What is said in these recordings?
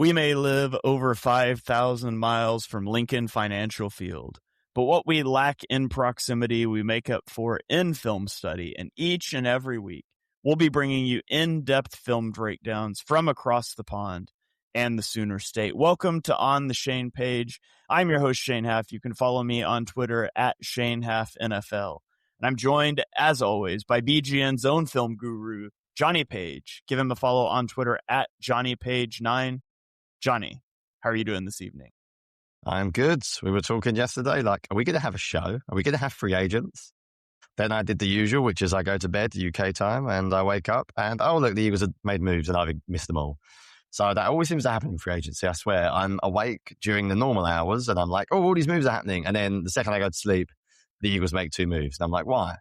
We may live over 5,000 miles from Lincoln Financial Field, but what we lack in proximity, we make up for in film study. And each and every week, we'll be bringing you in-depth film breakdowns from across the pond and the Sooner State. Welcome to On the Shane page. I'm your host, Shane Haff. You can follow me on Twitter at ShaneHaffNFL. And I'm joined, as always, by BGN's own film guru, Jonny Page. Give him a follow on Twitter at JohnnyPage9. Jonny, how are you doing this evening? I'm good. We were talking yesterday, like, are we going to have a show? Are we going to have free agents? Then I did the usual, which is I go to bed UK time and I wake up and, oh, look, the Eagles have made moves and I've missed them all. So that always seems to happen in free agency. I swear, I'm awake during the normal hours and I'm like, oh, all these moves are happening. And then the second I go to sleep, the Eagles make two moves. And I'm like, why?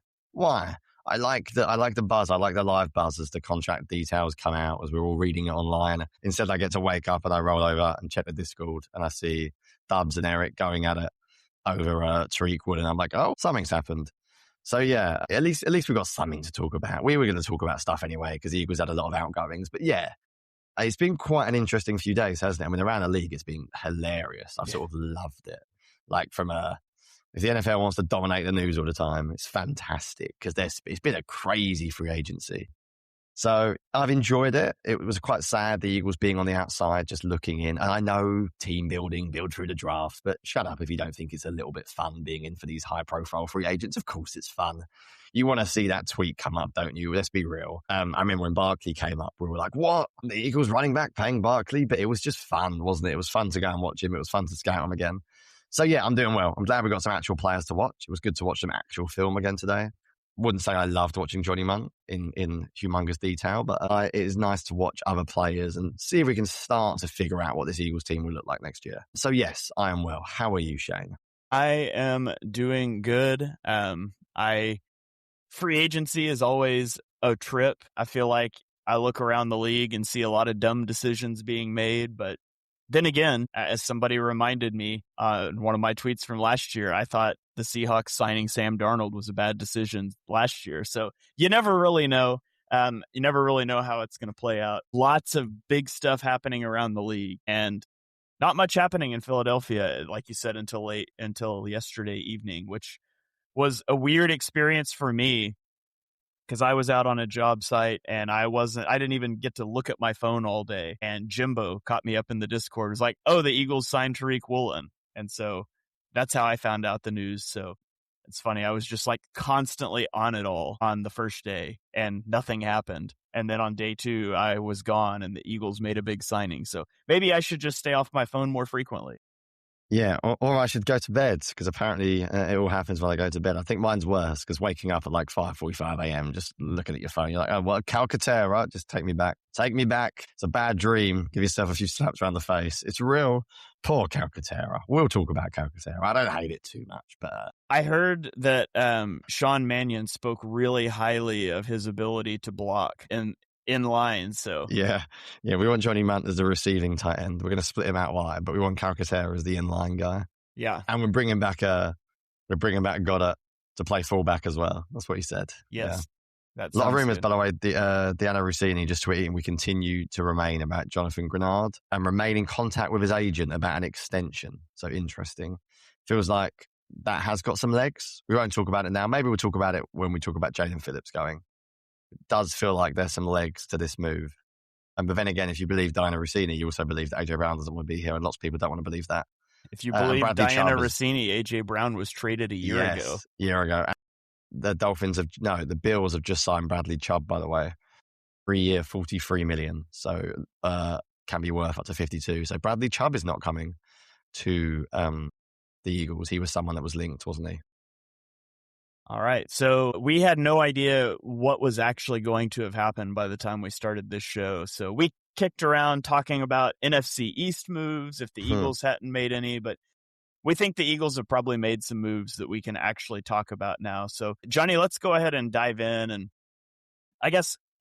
I like the buzz. I like the live buzz as the contract details come out, as we're all reading it online. Instead, I get to wake up and I roll over and check the Discord and I see Dubs and Eric going at it over Tariq Woolen. I'm like, oh, something's happened. So yeah, at least we've got something to talk about. We were going to talk about stuff anyway because the Eagles had a lot of outgoings. But yeah, it's been quite an interesting few days, hasn't it? I mean, around the league, it's been hilarious. I've sort of loved it. Like if the NFL wants to dominate the news all the time, it's fantastic because it's been a crazy free agency. So I've enjoyed it. It was quite sad, the Eagles being on the outside, just looking in. And I know team building, build through the draft, but shut up if you don't think it's a little bit fun being in for these high-profile free agents. Of course it's fun. You want to see that tweet come up, don't you? Let's be real. I remember when Barkley came up, we were like, what? The Eagles running back paying Barkley? But it was just fun, wasn't it? It was fun to go and watch him. It was fun to scout him again. So yeah, I'm doing well. I'm glad we got some actual players to watch. It was good to watch some actual film again today. Wouldn't say I loved watching Jonny Mundt in humongous detail, but it is nice to watch other players and see if we can start to figure out what this Eagles team will look like next year. So yes, I am well. How are you, Shane? I am doing good. Free agency is always a trip. I feel like I look around the league and see a lot of dumb decisions being made, but then again, as somebody reminded me in one of my tweets from last year, I thought the Seahawks signing Sam Darnold was a bad decision last year. So you never really know. You never really know how it's going to play out. Lots of big stuff happening around the league and not much happening in Philadelphia, like you said, until yesterday evening, which was a weird experience for me because I was out on a job site and I didn't even get to look at my phone all day. And Jimbo caught me up in the Discord. It was like, oh, the Eagles signed Tariq Woolen. And so that's how I found out the news. So it's funny. I was just like constantly on it all on the first day and nothing happened. And then on day two, I was gone and the Eagles made a big signing. So maybe I should just stay off my phone more frequently. Yeah, or I should go to bed because apparently it all happens when I go to bed. I think mine's worse because waking up at like 5:45 a.m. just looking at your phone, you're like, oh, well, Calcaterra, just take me back. Take me back. It's a bad dream. Give yourself a few slaps around the face. It's real. Poor Calcaterra. We'll talk about Calcaterra. I don't hate it too much, but... I heard that Sean Mannion spoke really highly of his ability to block in line, so yeah, we want Jonny Mundt as the receiving tight end. We're going to split him out wide, but we want Calcaterra as the inline guy. Yeah, and we're bringing back Goddard to play fullback as well. That's what he said. Yes, yeah. A lot of rumors, by the way. Deanna Rossini just tweeting, we continue to remain about Jonathan Grenard and remain in contact with his agent about an extension. So interesting. Feels like that has got some legs. We won't talk about it now. Maybe we'll talk about it when we talk about Jaelan Phillips going. It does feel like there's some legs to this move. But then again, if you believe Diana Rossini, you also believe that AJ Brown doesn't want to be here, and lots of people don't want to believe that. If you believe Diana Rossini, AJ Brown was traded a year ago. The the Bills have just signed Bradley Chubb, by the way. 3-year, $43 million. So can be worth up to 52. So Bradley Chubb is not coming to the Eagles. He was someone that was linked, wasn't he? All right. So we had no idea what was actually going to have happened by the time we started this show. So we kicked around talking about NFC East moves if the Eagles hadn't made any, but we think the Eagles have probably made some moves that we can actually talk about now. So Jonny, let's go ahead and dive in. And I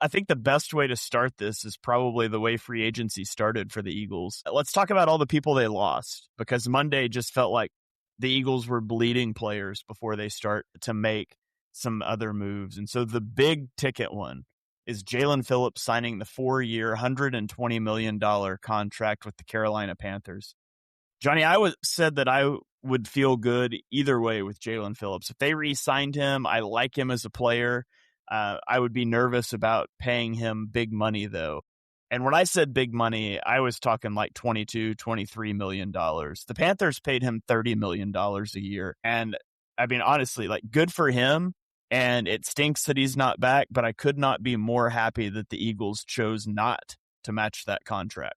think the best way to start this is probably the way free agency started for the Eagles. Let's talk about all the people they lost, because Monday just felt like the Eagles were bleeding players before they start to make some other moves. And so the big ticket one is Jaelan Phillips signing the 4-year, $120 million contract with the Carolina Panthers. Jonny, I said that I would feel good either way with Jaelan Phillips. If they re-signed him, I like him as a player. I would be nervous about paying him big money, though. And when I said big money, I was talking like $22, $23 million. The Panthers paid him $30 million a year. And I mean, honestly, like, good for him. And it stinks that he's not back, but I could not be more happy that the Eagles chose not to match that contract.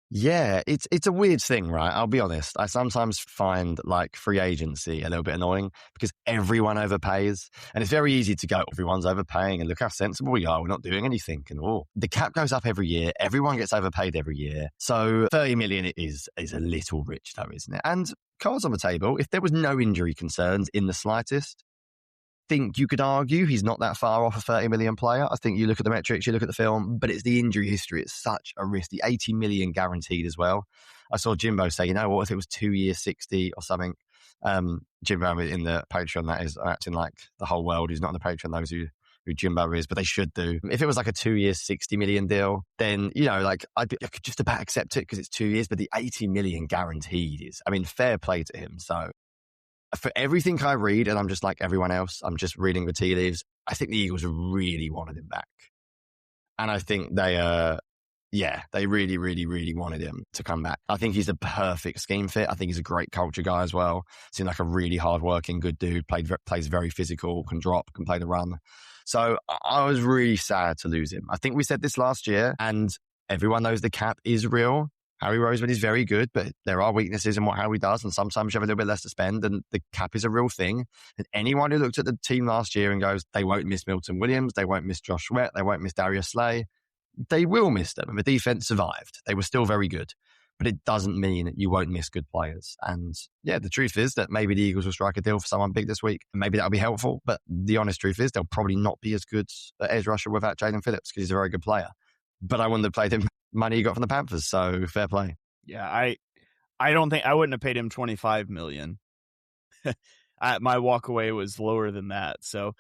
Yeah, it's a weird thing, right? I'll be honest. I sometimes find like free agency a little bit annoying because everyone overpays. And it's very easy to go, everyone's overpaying and look how sensible we are. We're not doing anything. And the cap goes up every year. Everyone gets overpaid every year. So 30 million is a little rich though, isn't it? And cards on the table, if there was no injury concerns in the slightest, think you could argue he's not that far off a 30 million player. I think you look at the metrics, you look at the film, but it's the injury history. It's such a risk. The 80 million guaranteed as well. I saw Jimbo say, you know what, if it was 2 years, 60 or something, Jimbo in the Patreon, that is acting like the whole world who's not on the Patreon knows who Jimbo is, but they should do. If it was like a 2 year, 60 million deal, then, you know, like I could just about accept it because it's 2 years, but the 80 million guaranteed is, I mean, fair play to him. So, for everything I read, and I'm just like everyone else, I'm just reading the tea leaves, I think the Eagles really wanted him back. And I think they really, really, really wanted him to come back. I think he's a perfect scheme fit. I think he's a great culture guy as well. Seems like a really hardworking, good dude, plays very physical, can drop, can play the run. So I was really sad to lose him. I think we said this last year, and everyone knows the cap is real. Harry Roseman is very good, but there are weaknesses in what Harry does, and sometimes you have a little bit less to spend, and the cap is a real thing. And anyone who looked at the team last year and goes, they won't miss Milton Williams, they won't miss Josh Sweat, they won't miss Darius Slay, they will miss them. And the defense survived. They were still very good. But it doesn't mean you won't miss good players. And yeah, the truth is that maybe the Eagles will strike a deal for someone big this week, and maybe that'll be helpful. But the honest truth is they'll probably not be as good at edge rusher without Jaelan Phillips because he's a very good player. But I wouldn't have played him money he got from the Panthers, so fair play. Yeah, I don't think I wouldn't have paid him $25 million. My walkaway was lower than that. So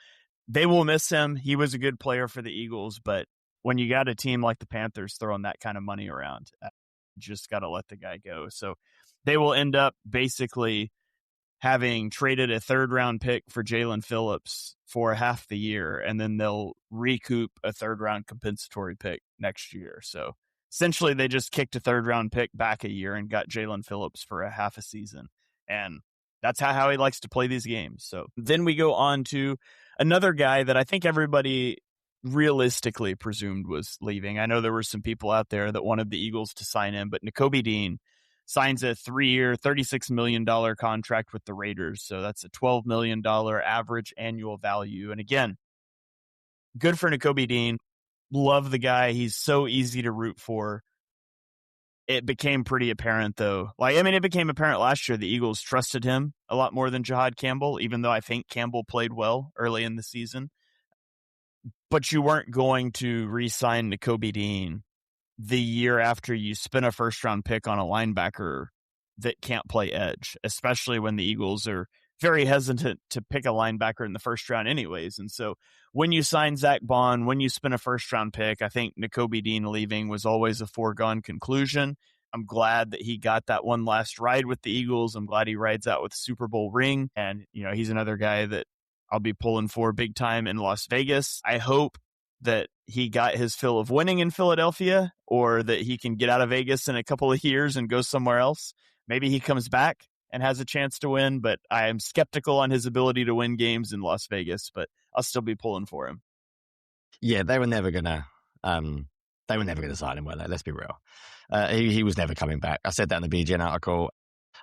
they will miss him. He was a good player for the Eagles, but when you got a team like the Panthers throwing that kind of money around, just got to let the guy go. So they will end up basically having traded a 3rd-round pick for Jaelan Phillips for half the year, and then they'll recoup a 3rd-round compensatory pick next year. So essentially, they just kicked a 3rd-round pick back a year and got Jaelan Phillips for a half a season. And that's how he likes to play these games. So then we go on to another guy that I think everybody realistically presumed was leaving. I know there were some people out there that wanted the Eagles to sign him, but Nakobe Deen signs a 3-year, $36 million contract with the Raiders. So that's a $12 million average annual value. And again, good for Nakobe Deen. Love the guy. He's so easy to root for. It became pretty apparent, though. It became apparent last year the Eagles trusted him a lot more than Jahad Campbell, even though I think Campbell played well early in the season. But you weren't going to re-sign Nakobe Deen the year after you spent a 1st-round pick on a linebacker that can't play edge, especially when the Eagles are very hesitant to pick a linebacker in the 1st round anyways. And so when you sign Zach Bond, when you spend a 1st-round pick, I think Nakobe Deen leaving was always a foregone conclusion. I'm glad that he got that one last ride with the Eagles. I'm glad he rides out with the Super Bowl ring. And, he's another guy that I'll be pulling for big time in Las Vegas. I hope that he got his fill of winning in Philadelphia, or that he can get out of Vegas in a couple of years and go somewhere else. Maybe he comes back and has a chance to win, but I am skeptical on his ability to win games in Las Vegas, but I'll still be pulling for him. Yeah, they were never gonna sign him, were they? Let's be real. He was never coming back. I said that in the BGN article.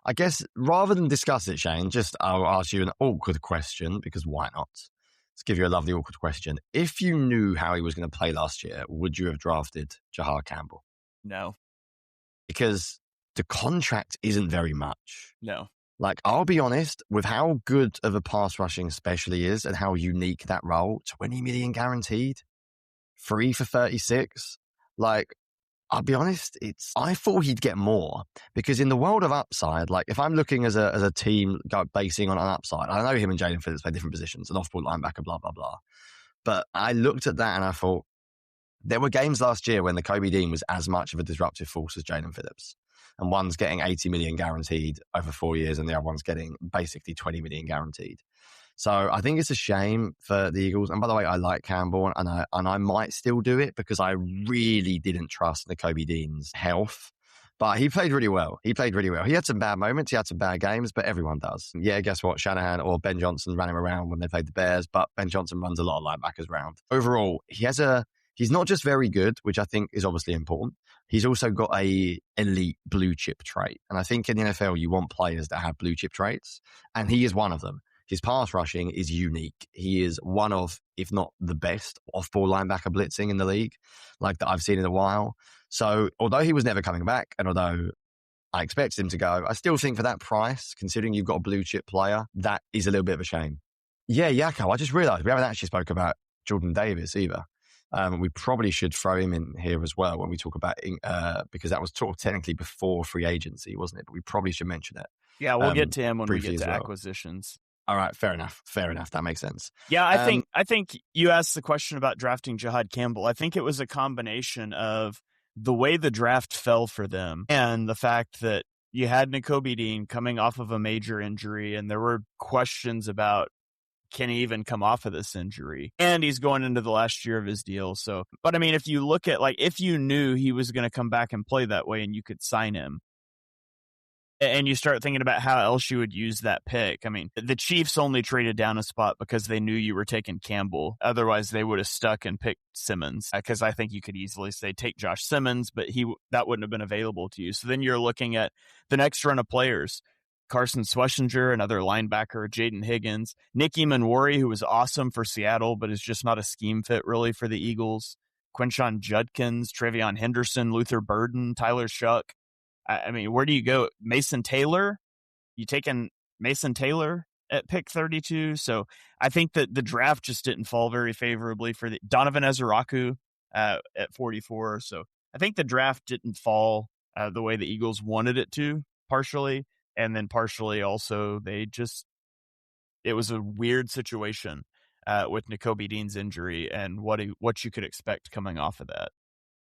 I guess rather than discuss it, Shane, I'll ask you an awkward question, because why not? Let's give you a lovely awkward question. If you knew how he was going to play last year, would you have drafted Jahad Campbell? No. Because the contract isn't very much. No. I'll be honest, with how good of a pass rushing special he is and how unique that role, 20 million guaranteed, 3 for 36. I'll be honest, I thought he'd get more, because in the world of upside, if I'm looking as a team basing on an upside, I know him and Jaelan Phillips play different positions, an off-ball linebacker, blah, blah, blah. But I looked at that and I thought, there were games last year when Nakobe Deen was as much of a disruptive force as Jaelan Phillips. And one's getting 80 million guaranteed over 4 years and the other one's getting basically 20 million guaranteed. So I think it's a shame for the Eagles. And by the way, I like Campbell and I might still do it because I really didn't trust Nakobe Dean's health. But he played really well. He had some bad moments. He had some bad games, but everyone does. Yeah, guess what? Shanahan or Ben Johnson ran him around when they played the Bears, but Ben Johnson runs a lot of linebackers around. Overall, he's not just very good, which I think is obviously important. He's also got a elite blue chip trait. And I think in the NFL, you want players that have blue chip traits. And he is one of them. His pass rushing is unique. He is one of, if not the best, off-ball linebacker blitzing in the league, like that I've seen in a while. So although he was never coming back, and although I expected him to go, I still think for that price, considering you've got a blue chip player, that is a little bit of a shame. Yeah, Yako, I just realized we haven't actually spoke about Jordan Davis either. We probably should throw him in here as well when we talk about, because that was technically before free agency, wasn't it? But we probably should mention it. Yeah, we'll get to him when we get to acquisitions. All right, fair enough. That makes sense. Yeah, I think you asked the question about drafting Jihad Campbell. I think it was a combination of the way the draft fell for them and the fact that you had Nakobe Deen coming off of a major injury, and there were questions about can he even come off of this injury? And he's going into the last year of his deal. So, but I mean, if you look at if you knew he was going to come back and play that way and you could sign him, and you start thinking about how else you would use that pick. I mean, the Chiefs only traded down a spot because they knew you were taking Campbell. Otherwise, they would have stuck and picked Simmons, because I think you could easily say take Josh Simmons, but that wouldn't have been available to you. So then you're looking at the next run of players. Carson Schwessinger, another linebacker, Jaden Higgins, Nicky Manwari, who was awesome for Seattle, but is just not a scheme fit really for the Eagles. Quinshon Judkins, Travion Henderson, Luther Burden, Tyler Shuck. I mean, where do you go? Mason Taylor? You taking Mason Taylor at pick 32? So I think that the draft just didn't fall very favorably for the Donovan Ezeraku at 44. So I think the draft didn't fall the way the Eagles wanted it to, partially. And then partially also it was a weird situation with Nakobe Dean's injury and what you could expect coming off of that.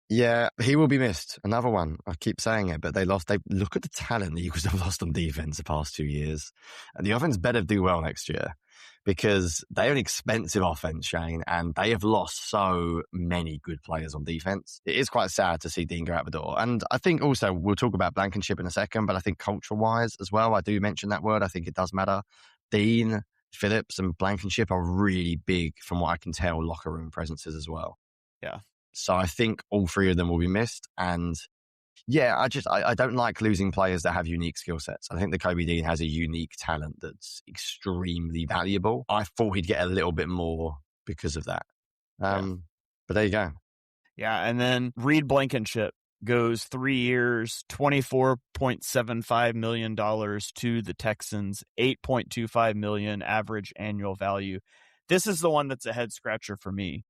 Yeah, he will be missed. Another one. I keep saying it, but they look at the talent the Eagles have lost on defense the past 2 years. And the offense better do well next year because they are an expensive offense, Shane, and they have lost so many good players on defense. It is quite sad to see Dean go out the door. And I think also we'll talk about Blankenship in a second, but I think culture-wise as well, I do mention that word. I think it does matter. Dean, Phillips, and Blankenship are really big, from what I can tell, locker room presences as well. Yeah. So I think all three of them will be missed. And yeah, I don't like losing players that have unique skill sets. I think the Nakobe Deen has a unique talent that's extremely valuable. I thought he'd get a little bit more because of that. But there you go. Yeah, and then Reed Blankenship goes 3 years, $24.75 million to the Texans, $8.25 million average annual value. This is the one that's a head scratcher for me.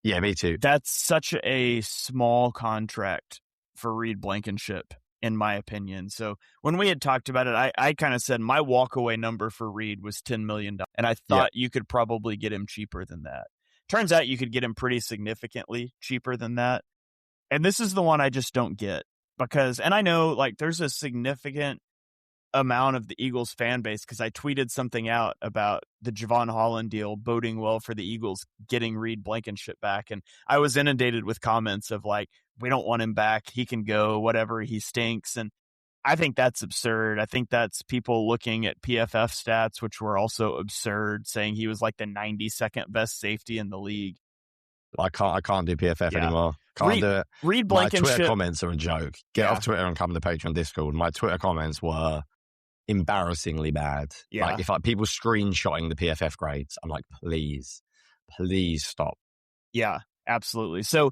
Yeah, me too. That's such a small contract for Reed Blankenship, in my opinion. So when we had talked about it, I kind of said my walkaway number for Reed was $10 million. And I thought you could probably get him cheaper than that. Turns out you could get him pretty significantly cheaper than that. And this is the one I just don't get because, and I know there's a significant amount of the Eagles fan base because I tweeted something out about the Javon Holland deal boding well for the Eagles getting Reed Blankenship back. And I was inundated with comments of we don't want him back. He can go, whatever, he stinks. And I think that's absurd. I think that's people looking at PFF stats, which were also absurd, saying he was the 92nd best safety in the league. I can't do PFF anymore. Can't do it. Reed Blankenship. My Twitter comments are a joke. Get off Twitter and come to Patreon Discord. My Twitter comments were embarrassingly bad. Yeah. If people screenshotting the PFF grades, I'm like, please stop. Yeah, absolutely. So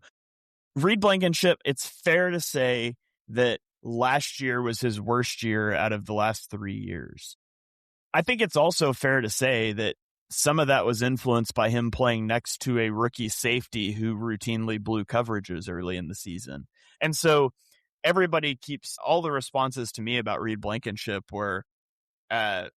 Reed Blankenship, it's fair to say that last year was his worst year out of the last 3 years. I think it's also fair to say that some of that was influenced by him playing next to a rookie safety who routinely blew coverages early in the season. And so everybody keeps all the responses to me about Reed Blankenship were that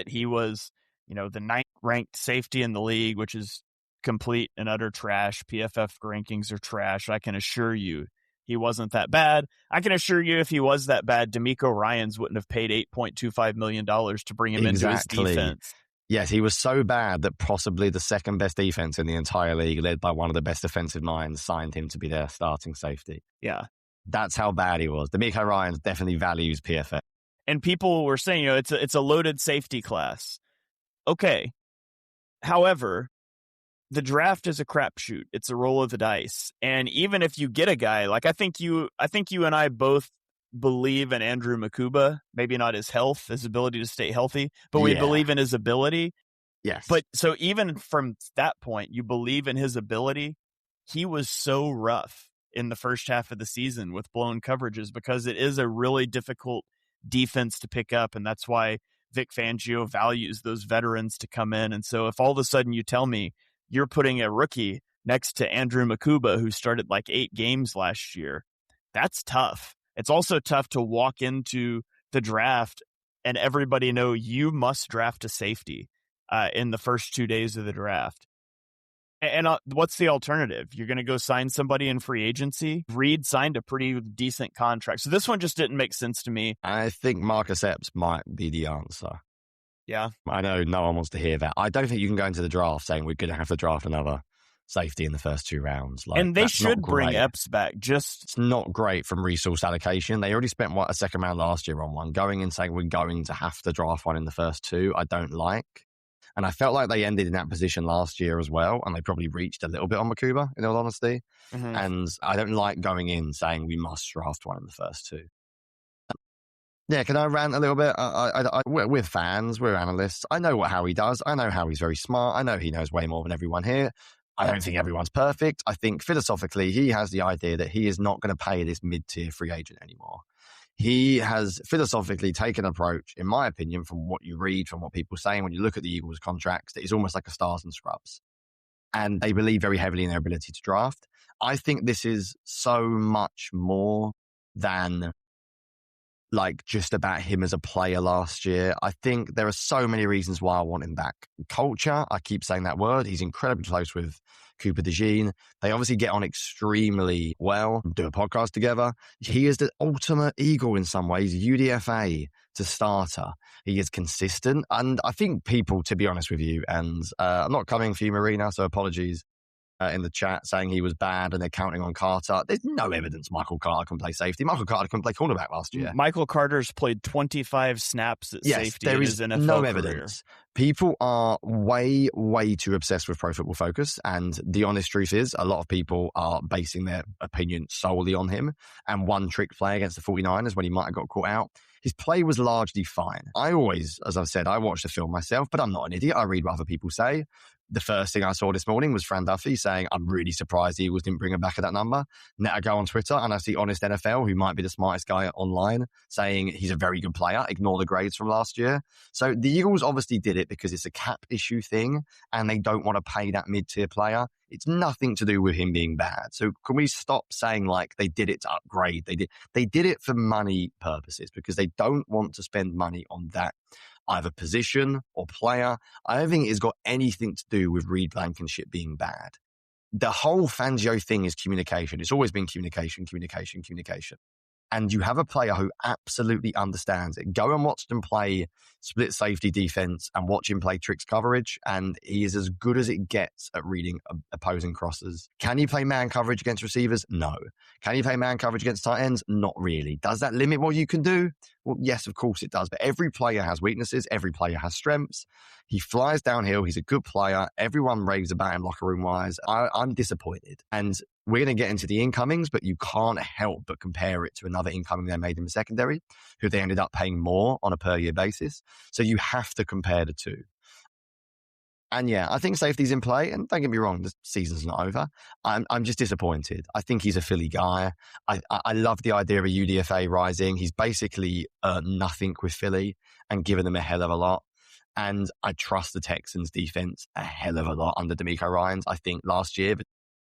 he was, the ninth ranked safety in the league, which is complete and utter trash. PFF rankings are trash. I can assure you he wasn't that bad. I can assure you if he was that bad, D'Amico Ryans wouldn't have paid $8.25 million to bring him into his defense. Yes, he was so bad that possibly the second best defense in the entire league, led by one of the best defensive minds, signed him to be their starting safety. Yeah. That's how bad he was. D'Amico Ryans definitely values PFF. And people were saying, it's a loaded safety class. Okay. However, the draft is a crapshoot. It's a roll of the dice. And even if you get a guy, like I think you and I both believe in Andrew Makuba, maybe not his health, his ability to stay healthy, but we believe in his ability. Yes. But so even from that point, you believe in his ability. He was so rough in the first half of the season with blown coverages because it is a really difficult defense to pick up. And that's why Vic Fangio values those veterans to come in. And so if all of a sudden you tell me you're putting a rookie next to Andrew Makuba, who started like 8 games last year, that's tough. It's also tough to walk into the draft and everybody know you must draft a safety in the first 2 days of the draft. And what's the alternative? You're going to go sign somebody in free agency? Reed signed a pretty decent contract. So this one just didn't make sense to me. I think Marcus Epps might be the answer. Yeah. I know no one wants to hear that. I don't think you can go into the draft saying we're going to have to draft another safety in the first 2 rounds. And they should bring Epps back. It's not great from resource allocation. They already spent, a second round last year on one. Going and saying we're going to have to draft one in the first 2, I don't like. And I felt like they ended in that position last year as well. And they probably reached a little bit on Makuba, in all honesty. Mm-hmm. And I don't like going in saying we must draft one in the first 2. Yeah, can I rant a little bit? We're fans, we're analysts. I know how he does. I know how he's very smart. I know he knows way more than everyone here. I don't think everyone's perfect. I think philosophically, he has the idea that he is not going to pay this mid-tier free agent anymore. He has philosophically taken an approach, in my opinion, from what you read, from what people say, and when you look at the Eagles' contracts, that is almost like a stars and scrubs. And they believe very heavily in their ability to draft. I think this is so much more than like just about him as a player last year. I think there are so many reasons why I want him back. Culture, I keep saying that word. He's incredibly close with Cooper DeJean. They obviously get on extremely well, do a podcast together. He is the ultimate Eagle in some ways, UDFA to starter. He is consistent. And I think people, to be honest with you, and I'm not coming for you, Marina, so apologies in the chat saying he was bad and they're counting on Carter. There's no evidence Michael Carter can play safety. Michael Carter couldn't play cornerback last year. Michael Carter's played 25 snaps at safety there in is his NFL no career. evidence. People are way, way too obsessed with Pro Football Focus. And the honest truth is a lot of people are basing their opinion solely on him. And one trick play against the 49ers when he might have got caught out. His play was largely fine. I always, as I've said, I watch the film myself, but I'm not an idiot. I read what other people say. The first thing I saw this morning was Fran Duffy saying, I'm really surprised the Eagles didn't bring him back at that number. Now I go on Twitter and I see Honest NFL, who might be the smartest guy online, saying he's a very good player. Ignore the grades from last year. So the Eagles obviously did it because it's a cap issue thing and they don't want to pay that mid-tier player. It's nothing to do with him being bad. So can we stop saying like they did it to upgrade? They did it for money purposes because they don't want to spend money on that either position or player. I don't think it's got anything to do with Reed Blankenship being bad. The whole Fangio thing is communication. It's always been communication. And you have a player who absolutely understands it. Go and watch them play split safety defense and watch him play tricks coverage. And he is as good as it gets at reading opposing crosses. Can he play man coverage against receivers? No. Can he play man coverage against tight ends? Not really. Does that limit what you can do? Well, yes, of course it does. But every player has weaknesses. Every player has strengths. He flies downhill. He's a good player. Everyone raves about him locker room wise. I'm disappointed. And we're going to get into the incomings, but you can't help but compare it to another incoming they made in the secondary, who they ended up paying more on a per year basis. So you have to compare the two. And yeah, I think safety's in play. And don't get me wrong, the season's not over. I'm just disappointed. I think he's a Philly guy. I love the idea of a UDFA rising. He's basically nothing with Philly and given them a hell of a lot. And I trust the Texans defense a hell of a lot under D'Amico Ryans. I think last year, the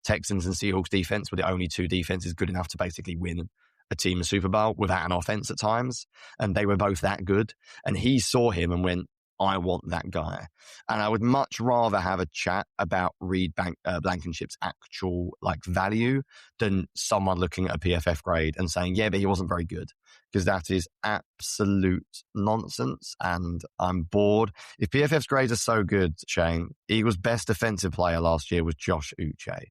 Texans and Seahawks defense were the only two defenses good enough to basically win a team a Super Bowl without an offense at times. And they were both that good. And he saw him and went, I want that guy. And I would much rather have a chat about Reed Blankenship's actual like value than someone looking at a PFF grade and saying, yeah, but he wasn't very good. Because that is absolute nonsense. And I'm bored. If PFF's grades are so good, Shane, Eagles' best defensive player last year was Josh Uche.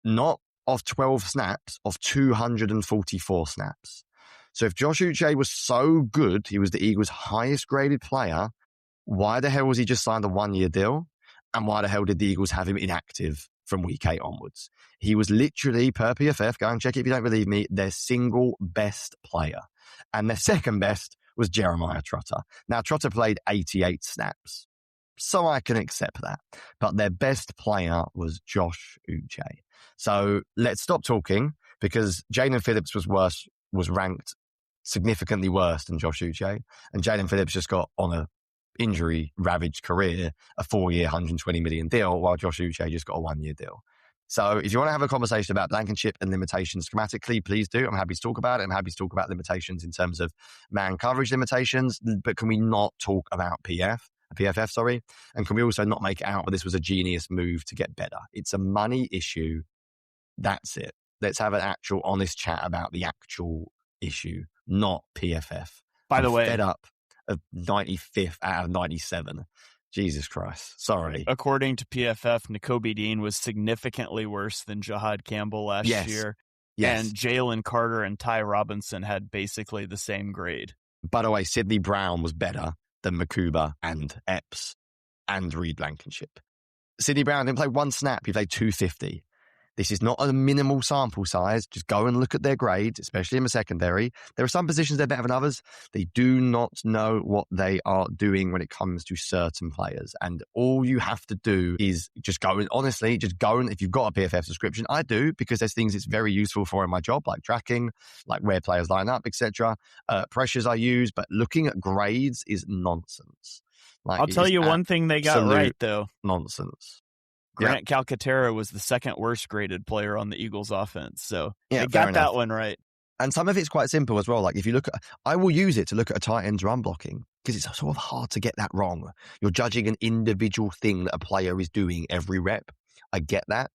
Not of 12 snaps, of 244 snaps. So if Josh Uche was so good, he was the Eagles' highest graded player, why the hell was he just signed a 1-year deal? And why the hell did the Eagles have him inactive from week 8 onwards? He was literally, per PFF, go and check it if you don't believe me, their single best player. And their second best was Jeremiah Trotter. Now, Trotter played 88 snaps, so I can accept that. But their best player was Josh Uche. So let's stop talking, because Jaelan Phillips was ranked significantly worse than Josh Uche. And Jaelan Phillips just got on a injury-ravaged career, a 4-year, $120 million deal, while Josh Uche just got a 1-year deal. So if you want to have a conversation about Blankenship and limitations schematically, please do. I'm happy to talk about it. I'm happy to talk about limitations in terms of man coverage limitations. But can we not talk about PFF, sorry? And can we also not make it out that this was a genius move to get better? It's a money issue. That's it. Let's have an actual honest chat about the actual issue, not PFF. By the way, fed up of 95th out of 97. Jesus Christ. Sorry. According to PFF, Nakobe Deen was significantly worse than Jahad Campbell last year. Yes. And Jalen Carter and Ty Robinson had basically the same grade. By the way, Sidney Brown was better than Makuba and Epps and Reed Blankenship. Sidney Brown didn't play one snap. He played 250. This is not a minimal sample size. Just go and look at their grades, especially in the secondary. There are some positions they're better than others. They do not know what they are doing when it comes to certain players. And all you have to do is just go and, honestly, just go and, if you've got a PFF subscription, I do, because there's things it's very useful for in my job, like tracking, like where players line up, etc. Pressures I use, but looking at grades is nonsense. Like, I'll tell you one thing they got right, though. Nonsense. Grant Calcaterra was the second worst graded player on the Eagles offense. So they got enough. that one right. And some of it's quite simple as well. Like if you look at, I will use it to look at a tight end's run blocking, because it's sort of hard to get that wrong. You're judging an individual thing that a player is doing every rep. I get that.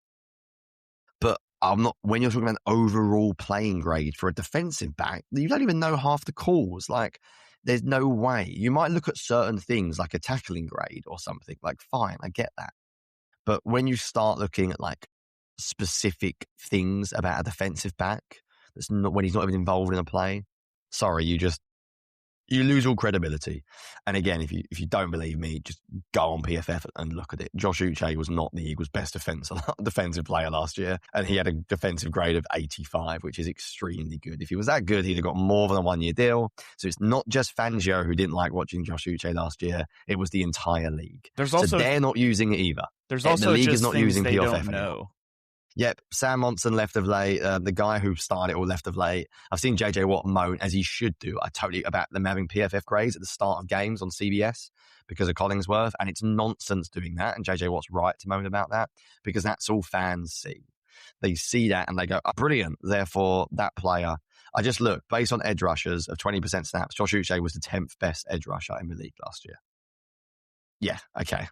But I'm not, when you're talking about an overall playing grade for a defensive back, you don't even know half the calls. Like there's no way. You might look at certain things like a tackling grade or something. Like fine, I get that. But when you start looking at like specific things about a defensive back, that's not when he's not even involved in a play, sorry, you lose all credibility. And again, if you don't believe me, just go on PFF and look at it. Josh Uche was not the Eagles' best defensive player last year, and he had a defensive grade of 85, which is extremely good. If he was that good, he'd have got more than a 1-year deal. So it's not just Fangio who didn't like watching Josh Uche last year; it was the entire league. So they're not using it either. There's also the league just is not things using they PFF don't know. Yep, Sam Monson left of late. The guy who started it all left of late. I've seen JJ Watt moan, as he should do. I totally about them having PFF grades at the start of games on CBS because of Collingsworth, and it's nonsense doing that. And JJ Watt's right to moan about that, because that's all fans see. They see that and they go, oh, brilliant. Therefore, that player. I just look based on edge rushers of 20% snaps. Josh Uche was the 10th best edge rusher in the league last year. Yeah, okay.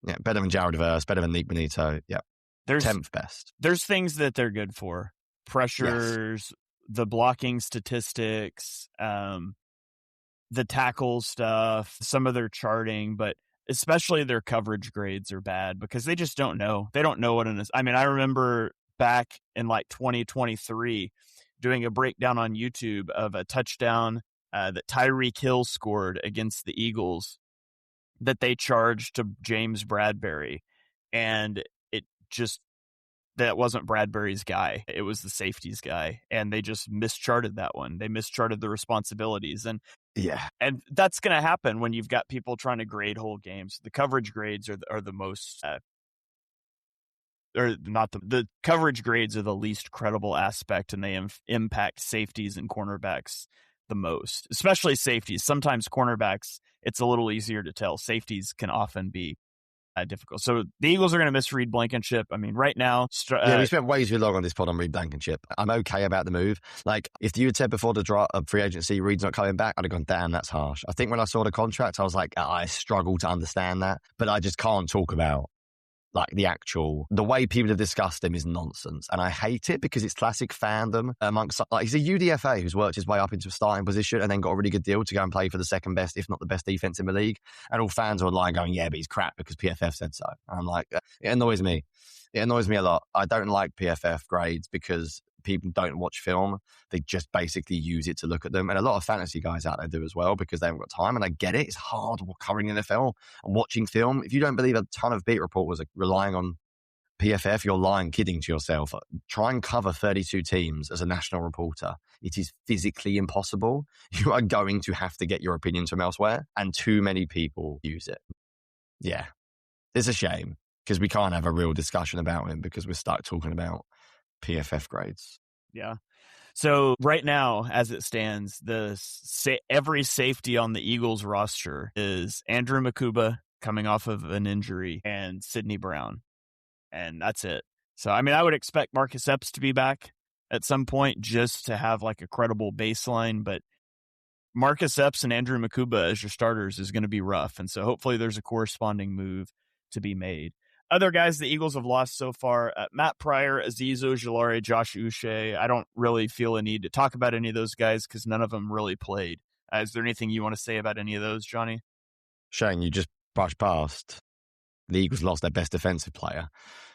Yeah, better than Jared Verse, better than Nick Benito. Yeah. 10th best. There's things that they're good for. Pressures, the blocking statistics, the tackle stuff, some of their charting, but especially their coverage grades are bad because they just don't know. They don't know what it is. I mean, I remember back in like 2023 doing a breakdown on YouTube of a touchdown that Tyreek Hill scored against the Eagles that they charged to James Bradbury. And that wasn't Bradbury's guy. It was the safety's guy. And they just mischarted that one. They mischarted the responsibilities. And that's going to happen when you've got people trying to grade whole games. The coverage grades are the most, or not the coverage grades are the least credible aspect, and they impact safeties and cornerbacks the most, especially safeties. Sometimes cornerbacks, it's a little easier to tell. Safeties can often be difficult. So the Eagles are going to miss Reed Blankenship. I mean, right now... we spent way too long on this pod on Reed Blankenship. I'm okay about the move. Like, if you had said before the draft of free agency, Reed's not coming back, I'd have gone, damn, that's harsh. I think when I saw the contract, I was like, I struggle to understand that. But I just can't talk about like the way people have discussed him is nonsense. And I hate it because it's classic fandom amongst, like, he's a UDFA who's worked his way up into a starting position and then got a really good deal to go and play for the second best, if not the best defense in the league. And all fans are online going, yeah, but he's crap because PFF said so. And I'm like, it annoys me. It annoys me a lot. I don't like PFF grades because people don't watch film. They just basically use it to look at them. And a lot of fantasy guys out there do as well because they haven't got time. And I get it. It's hard covering the NFL and watching film. If you don't believe a ton of beat reporters are relying on PFF, you're lying, kidding to yourself. Try and cover 32 teams as a national reporter. It is physically impossible. You are going to have to get your opinions from elsewhere. And too many people use it. Yeah. It's a shame because we can't have a real discussion about him because we're stuck talking about PFF grades. Yeah. So right now, as it stands, every safety on the Eagles roster is Andrew Nakobe coming off of an injury and Sidney Brown. And that's it. So, I mean, I would expect Marcus Epps to be back at some point just to have like a credible baseline. But Marcus Epps and Andrew Nakobe as your starters is going to be rough. And so hopefully there's a corresponding move to be made. Other guys the Eagles have lost so far, Matt Pryor, Azeez Ojulari, Josh Uche. I don't really feel a need to talk about any of those guys because none of them really played. Is there anything you want to say about any of those, Johnny? Shane, you just brushed past. The Eagles lost their best defensive player.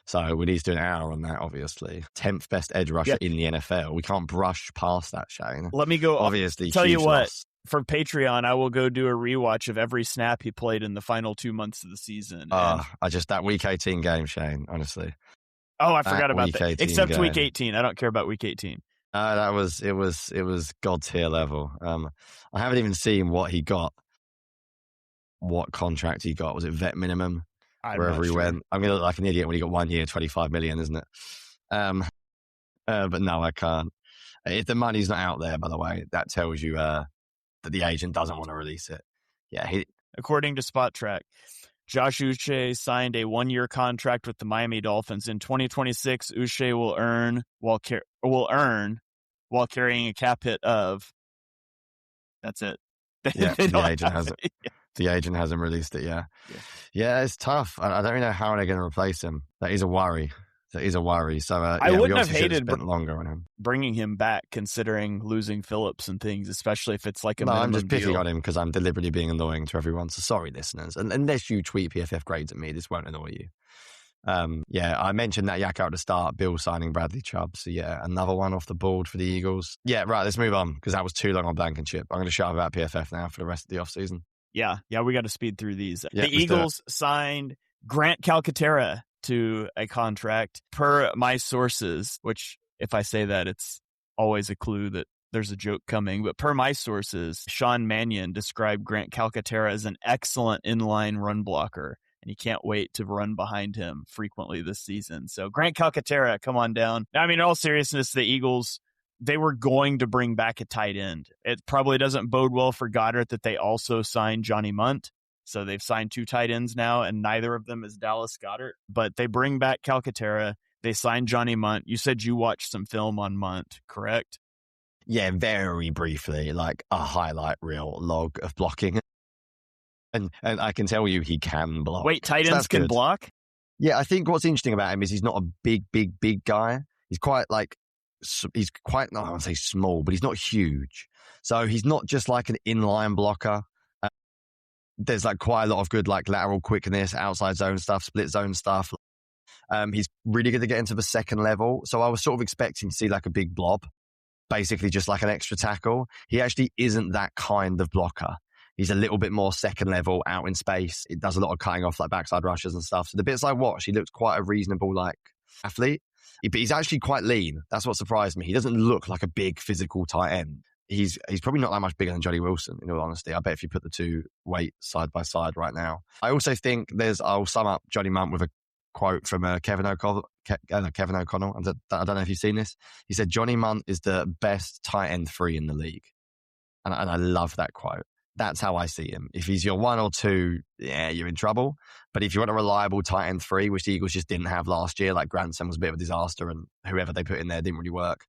So we need to do an hour on that, obviously. 10th best edge rusher in the NFL. We can't brush past that, Shane. Let me go. Obviously, tell you what. Loss. For Patreon, I will go do a rewatch of every snap he played in the final 2 months of the season. That week 18 game, Shane, honestly. Oh, I forgot about that. Except game. week 18. I don't care about week 18. It was God tier level. I haven't even seen what he got. What contract he got. Was it vet minimum? Wherever he went. I'm going to look like an idiot when he got 1 year, 25 million, isn't it? But no, I can't. If the money's not out there, by the way, that tells you that the agent doesn't want to release it. Yeah. According to Spot Track, Josh Uche signed a 1-year contract with the Miami Dolphins. In 2026, Uche will earn while carrying a cap hit of. That's it. Yeah, the agent hasn't released it. Yeah, it's tough. I don't really know how they're going to replace him. That is a worry. So I wouldn't have hated longer on him, bringing him back, considering losing Phillips and things, especially if it's like a minimum I'm just picking deal. on him because I'm deliberately being annoying to everyone. So sorry, listeners. And unless you tweet PFF grades at me, this won't annoy you. I mentioned that yak out at the start, Bill signing Bradley Chubb. So yeah, another one off the board for the Eagles. Yeah, right, let's move on because that was too long on Blankenship. I'm going to shut up about PFF now for the rest of the offseason. Yeah, we got to speed through these. Yeah, the Eagles signed Grant Calcaterra to a contract per my sources, which if I say that, it's always a clue that there's a joke coming. But per my sources, Sean Mannion described Grant Calcaterra as an excellent inline run blocker. And he can't wait to run behind him frequently this season. So Grant Calcaterra, come on down. I mean, in all seriousness, the Eagles, they were going to bring back a tight end. It probably doesn't bode well for Goddard that they also signed Jonny Mundt. So they've signed 2 tight ends now, and neither of them is Dallas Goedert. But they bring back Calcaterra. They signed Jonny Mundt. You said you watched some film on Mundt, correct? Yeah, very briefly, like a highlight reel log of blocking. And I can tell you he can block. Wait, tight ends can block? Yeah, I think what's interesting about him is he's not a big guy. He's quite I don't want to say small, but he's not huge. So he's not just like an inline blocker. There's like quite a lot of good like lateral quickness, outside zone stuff, split zone stuff. He's really good to get into the second level. So I was sort of expecting to see like a big blob, basically just like an extra tackle. He actually isn't that kind of blocker. He's a little bit more second level out in space. It does a lot of cutting off like backside rushes and stuff. So the bits I watched, he looks quite a reasonable like athlete, but he's actually quite lean. That's what surprised me. He doesn't look like a big physical tight end. He's probably not that much bigger than Johnny Wilson, in all honesty. I bet if you put the two weight side by side right now. I also think I'll sum up Johnny Mundt with a quote from Kevin O'Connell. I don't know if you've seen this. He said, Johnny Mundt is the best tight end 3 in the league. And I love that quote. That's how I see him. If he's your 1 or 2, yeah, you're in trouble. But if you want a reliable tight end 3, which the Eagles just didn't have last year, like Granson was a bit of a disaster and whoever they put in there didn't really work,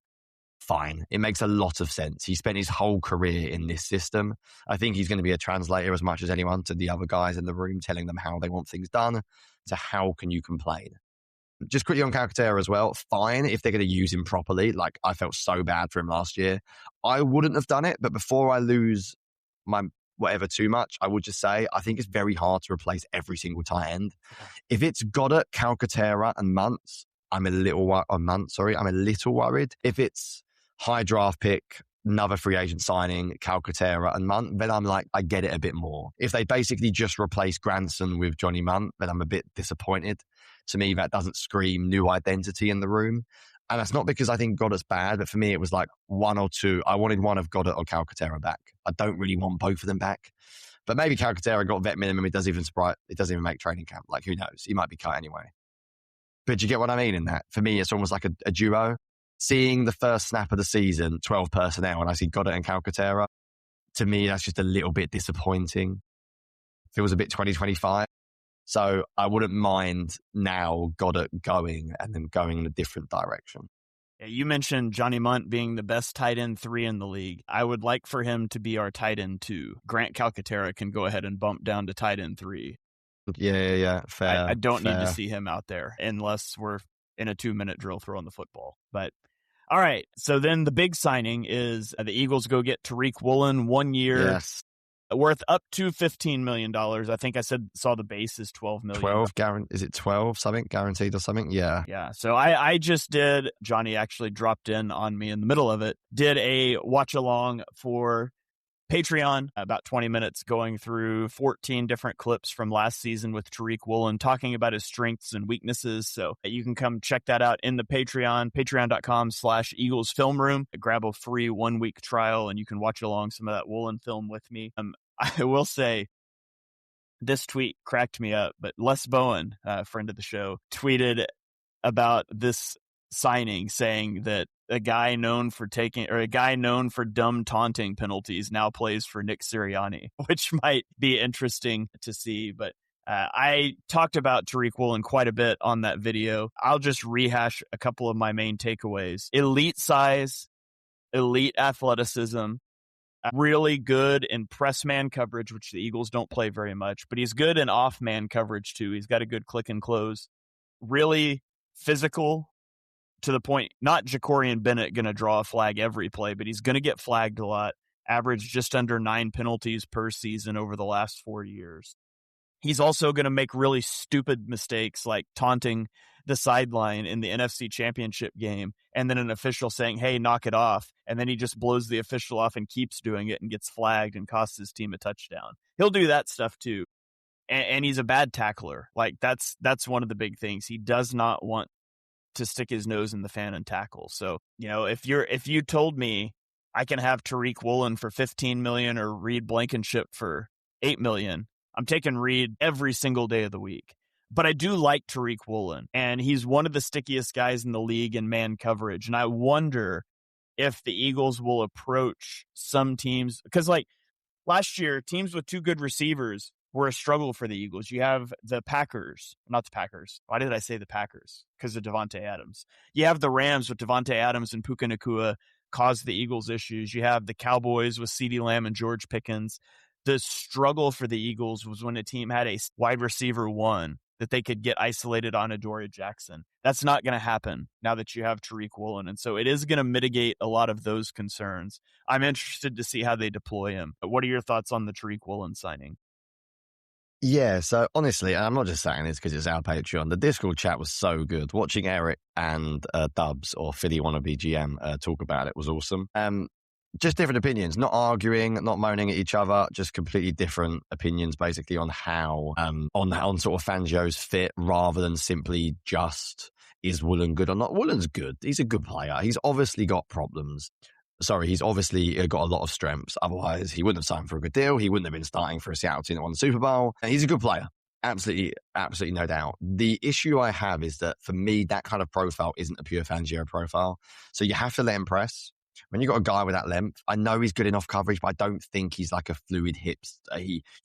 fine. It makes a lot of sense. He spent his whole career in this system. I think he's going to be a translator as much as anyone to the other guys in the room, telling them how they want things done. So how can you complain? Just quickly on Calcaterra as well, fine if they're going to use him properly. Like, I felt so bad for him last year. I wouldn't have done it, but before I lose my whatever too much, I would just say I think it's very hard to replace every single tight end. If it's Goddard, Calcaterra, and Mundt, I'm a little worried. If it's high draft pick, another free agent signing, Calcaterra and Mundt, then I'm like, I get it a bit more. If they basically just replace Granson with Jonny Mundt, then I'm a bit disappointed. To me, that doesn't scream new identity in the room. And that's not because I think Goddard's bad, but for me, it was like 1 or 2. I wanted one of Goddard or Calcaterra back. I don't really want both of them back. But maybe Calcaterra got vet minimum. It doesn't even make training camp. Like, who knows? He might be cut anyway. But you get what I mean in that? For me, it's almost like a duo. Seeing the first snap of the season, 12 personnel, and I see Goddard and Calcaterra, to me, that's just a little bit disappointing. Feels a bit 2025. So I wouldn't mind now Goddard going and then going in a different direction. Yeah, you mentioned Jonny Mundt being the best tight end 3 in the league. I would like for him to be our tight end 2. Grant Calcaterra can go ahead and bump down to tight end 3. Yeah. Fair. I don't need to see him out there unless we're in a 2-minute drill throwing the football. But all right. So then the big signing is the Eagles go get Tariq Woolen, 1 year. Yes. Worth up to $15 million. I think I saw the base is $12 million. 12, is it 12 something guaranteed or something? Yeah. Yeah. So I just did, Jonny actually dropped in on me in the middle of it, did a watch along for Patreon, about 20 minutes going through 14 different clips from last season with Tariq Woolen talking about his strengths and weaknesses. So you can come check that out in the Patreon, patreon.com/Eagles Film Room. Grab a free 1-week trial and you can watch along some of that Woolen film with me. I will say this tweet cracked me up, but Les Bowen, friend of the show, tweeted about this signing saying that a guy known for dumb taunting penalties now plays for Nick Sirianni, which might be interesting to see. But I talked about Tariq Woolen quite a bit on that video. I'll just rehash a couple of my main takeaways. Elite size, elite athleticism, really good in press man coverage, which the Eagles don't play very much, but he's good in off man coverage too. He's got a good click and close, really physical, to the point, not Jacorian Bennett going to draw a flag every play, but he's going to get flagged a lot. Averaged just under 9 penalties per season over the last 4 years. He's also going to make really stupid mistakes like taunting the sideline in the NFC Championship game and then an official saying, hey, knock it off. And then he just blows the official off and keeps doing it and gets flagged and costs his team a touchdown. He'll do that stuff too. And he's a bad tackler. Like that's one of the big things. He does not want to stick his nose in the fan and tackle. So, if you told me I can have Tariq Woolen for $15 million or Reed Blankenship for $8 million, I'm taking Reed every single day of the week. But I do like Tariq Woolen, and he's one of the stickiest guys in the league in man coverage. And I wonder if the Eagles will approach some teams, because like last year, teams with 2 good receivers were a struggle for the Eagles. You have the Packers, not the Packers. Why did I say the Packers? Because of Devontae Adams. You have the Rams with Devontae Adams and Puka Nacua caused the Eagles issues. You have the Cowboys with CeeDee Lamb and George Pickens. The struggle for the Eagles was when a team had a wide receiver 1 that they could get isolated on Adoree Jackson. That's not going to happen now that you have Tariq Woolen. And so it is going to mitigate a lot of those concerns. I'm interested to see how they deploy him. But what are your thoughts on the Tariq Woolen signing? Yeah, so honestly, and I'm not just saying this because it's our Patreon, the Discord chat was so good. Watching Eric and Dubs, or Philly wannabe GM, talk about it was awesome. Just different opinions, not arguing, not moaning at each other, just completely different opinions basically on how, on sort of Fangio's fit, rather than simply just, is Woolen good or not? Woolen's good. He's a good player. He's obviously got problems. He's obviously got a lot of strengths. Otherwise, he wouldn't have signed for a good deal. He wouldn't have been starting for a Seattle team that won the Super Bowl. And he's a good player. Absolutely no doubt. The issue I have is that for me, that kind of profile isn't a pure Fangio profile. So you have to let him press. when you got a guy with that length, I know he's good enough coverage, but I don't think he's like a fluid hips.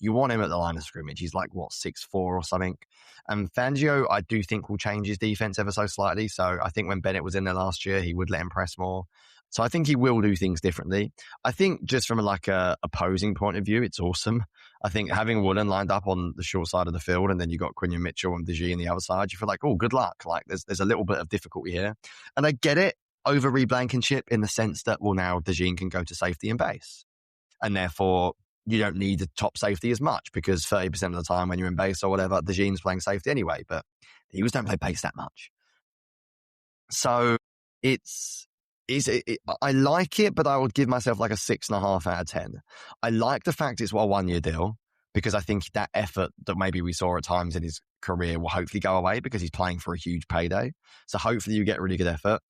You want him at the line of scrimmage. He's like, what, 6'4" or something. And Fangio, I do think will change his defense ever so slightly. So I think when Bennett was in there last year, he would let him press more. So I think he will do things differently. I think just from a opposing point of view, it's awesome. I think having Woolen lined up on the short side of the field, and then you got Quinion Mitchell and Dee on the other side, you feel like, oh, good luck. Like there's a little bit of difficulty here. And I get it over Reed Blankenship in the sense that, well, now Dee can go to safety and base. And therefore, you don't need the top safety as much because 30% of the time when you're in base or whatever, Dejean's playing safety anyway. But the Eagles don't play base that much. So I like it, but I would give myself like a 6.5 out of 10. I like the fact it's a 1-year deal because I think that effort that maybe we saw at times in his career will hopefully go away because he's playing for a huge payday. So hopefully you get really good effort.